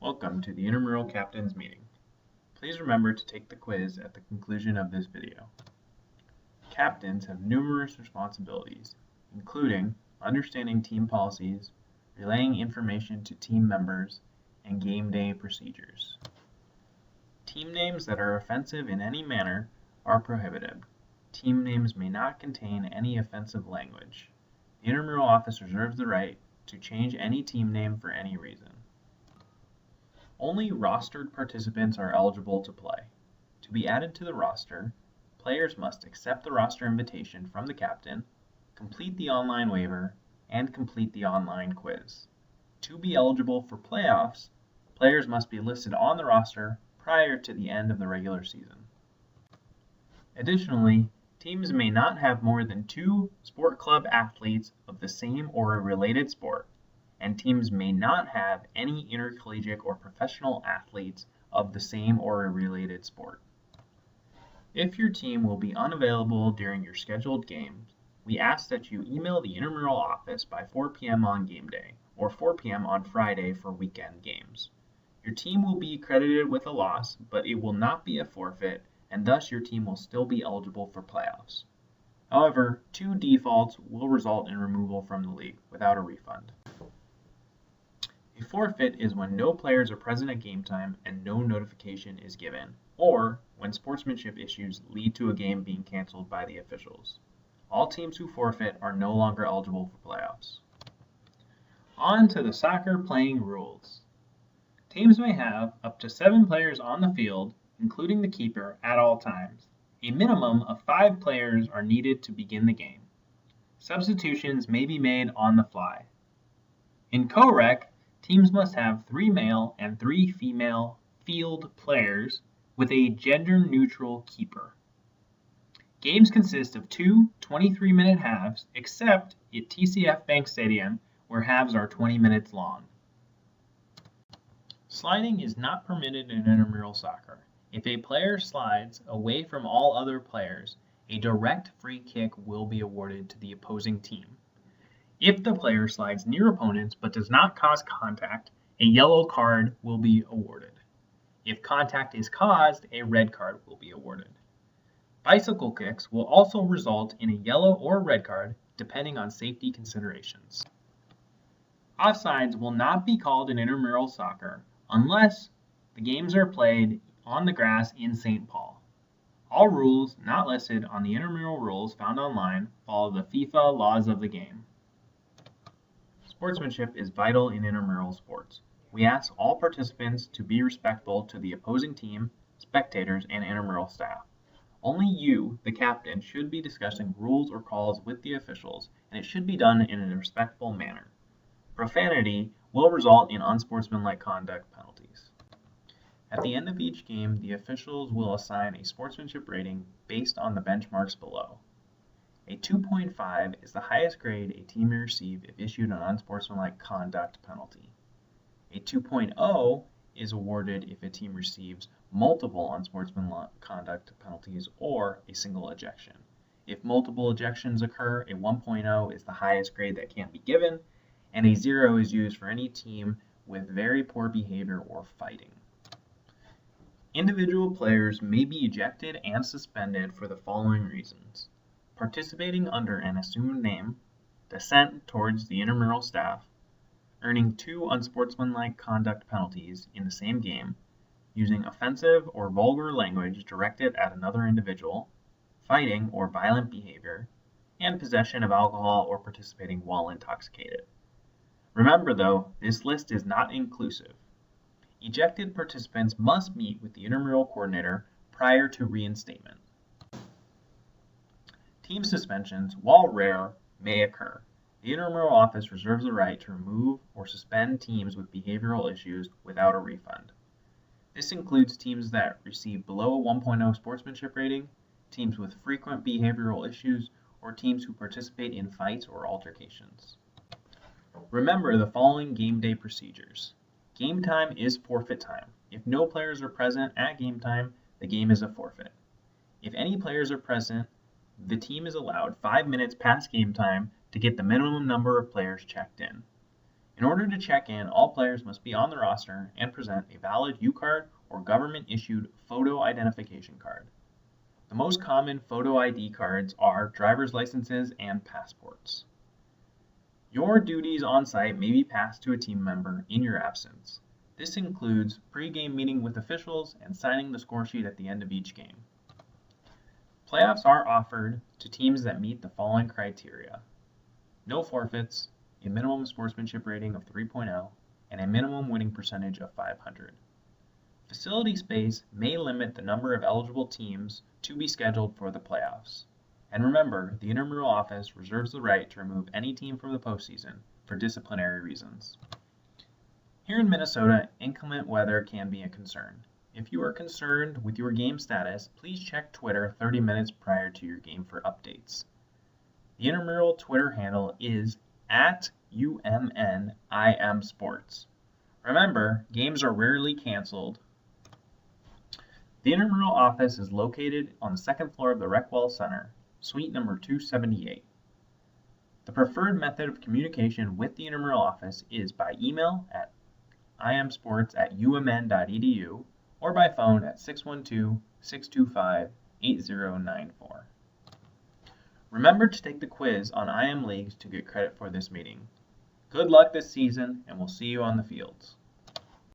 Welcome to the Intramural Captains Meeting. Please remember to take the quiz at the conclusion of this video. Captains have numerous responsibilities, including understanding team policies, relaying information to team members, and game day procedures. Team names that are offensive in any manner are prohibited. Team names may not contain any offensive language. The Intramural office reserves the right to change any team name for any reason. Only rostered participants are eligible to play. To be added to the roster, players must accept the roster invitation from the captain, complete the online waiver, and complete the online quiz. To be eligible for playoffs, players must be listed on the roster prior to the end of the regular season. Additionally, teams may not have more than 2 sport club athletes of the same or a related sport, and teams may not have any intercollegiate or professional athletes of the same or a related sport. If your team will be unavailable during your scheduled games, we ask that you email the intramural office by 4 p.m. on game day or 4 p.m. on Friday for weekend games. Your team will be credited with a loss, but it will not be a forfeit, and thus your team will still be eligible for playoffs. However, 2 defaults will result in removal from the league without a refund. A forfeit is when no players are present at game time and no notification is given, or when sportsmanship issues lead to a game being canceled by the officials. All teams who forfeit are no longer eligible for playoffs. On to the soccer playing rules. Teams may have up to 7 players on the field, including the keeper, at all times. A minimum of 5 players are needed to begin the game. Substitutions may be made on the fly. In co-rec, teams must have 3 male and 3 female field players with a gender-neutral keeper. Games consist of 2 23-minute halves, except at TCF Bank Stadium, where halves are 20 minutes long. Sliding is not permitted in intramural soccer. If a player slides away from all other players, a direct free kick will be awarded to the opposing team. If the player slides near opponents but does not cause contact, a yellow card will be awarded. If contact is caused, a red card will be awarded. Bicycle kicks will also result in a yellow or red card, depending on safety considerations. Offsides will not be called in intramural soccer unless the games are played on the grass in St. Paul. All rules not listed on the intramural rules found online follow the FIFA laws of the game. Sportsmanship is vital in intramural sports. We ask all participants to be respectful to the opposing team, spectators, and intramural staff. Only you, the captain, should be discussing rules or calls with the officials, and it should be done in a respectful manner. Profanity will result in unsportsmanlike conduct penalties. At the end of each game, the officials will assign a sportsmanship rating based on the benchmarks below. A 2.5 is the highest grade a team may receive if issued an unsportsmanlike conduct penalty. A 2.0 is awarded if a team receives multiple unsportsmanlike conduct penalties or a single ejection. If multiple ejections occur, a 1.0 is the highest grade that can be given, and a 0 is used for any team with very poor behavior or fighting. Individual players may be ejected and suspended for the following reasons: participating under an assumed name, dissent towards the intramural staff, earning 2 unsportsmanlike conduct penalties in the same game, using offensive or vulgar language directed at another individual, fighting or violent behavior, and possession of alcohol or participating while intoxicated. Remember though, this list is not inclusive. Ejected participants must meet with the intramural coordinator prior to reinstatement. Team suspensions, while rare, may occur. The intramural office reserves the right to remove or suspend teams with behavioral issues without a refund. This includes teams that receive below a 1.0 sportsmanship rating, teams with frequent behavioral issues, or teams who participate in fights or altercations. Remember the following game day procedures. Game time is forfeit time. If no players are present at game time, the game is a forfeit. If any players are present, the team is allowed 5 minutes past game time to get the minimum number of players checked in. In order to check in, all players must be on the roster and present a valid U-card or government-issued photo identification card. The most common photo ID cards are driver's licenses and passports. Your duties on site may be passed to a team member in your absence. This includes pre-game meeting with officials and signing the score sheet at the end of each game. Playoffs are offered to teams that meet the following criteria: no forfeits, a minimum sportsmanship rating of 3.0, and a minimum winning percentage of 500. Facility space may limit the number of eligible teams to be scheduled for the playoffs. And remember, the intramural office reserves the right to remove any team from the postseason for disciplinary reasons. Here in Minnesota, inclement weather can be a concern. If you are concerned with your game status, please check Twitter 30 minutes prior to your game for updates. The intramural Twitter handle is @UMNIMSports. Remember, games are rarely canceled. The intramural office is located on the second floor of the Recwell Center, suite number 278. The preferred method of communication with the intramural office is by email at imsports@umn.edu or by phone at 612-625-8094. Remember to take the quiz on IM Leagues to get credit for this meeting. Good luck this season, and we'll see you on the fields.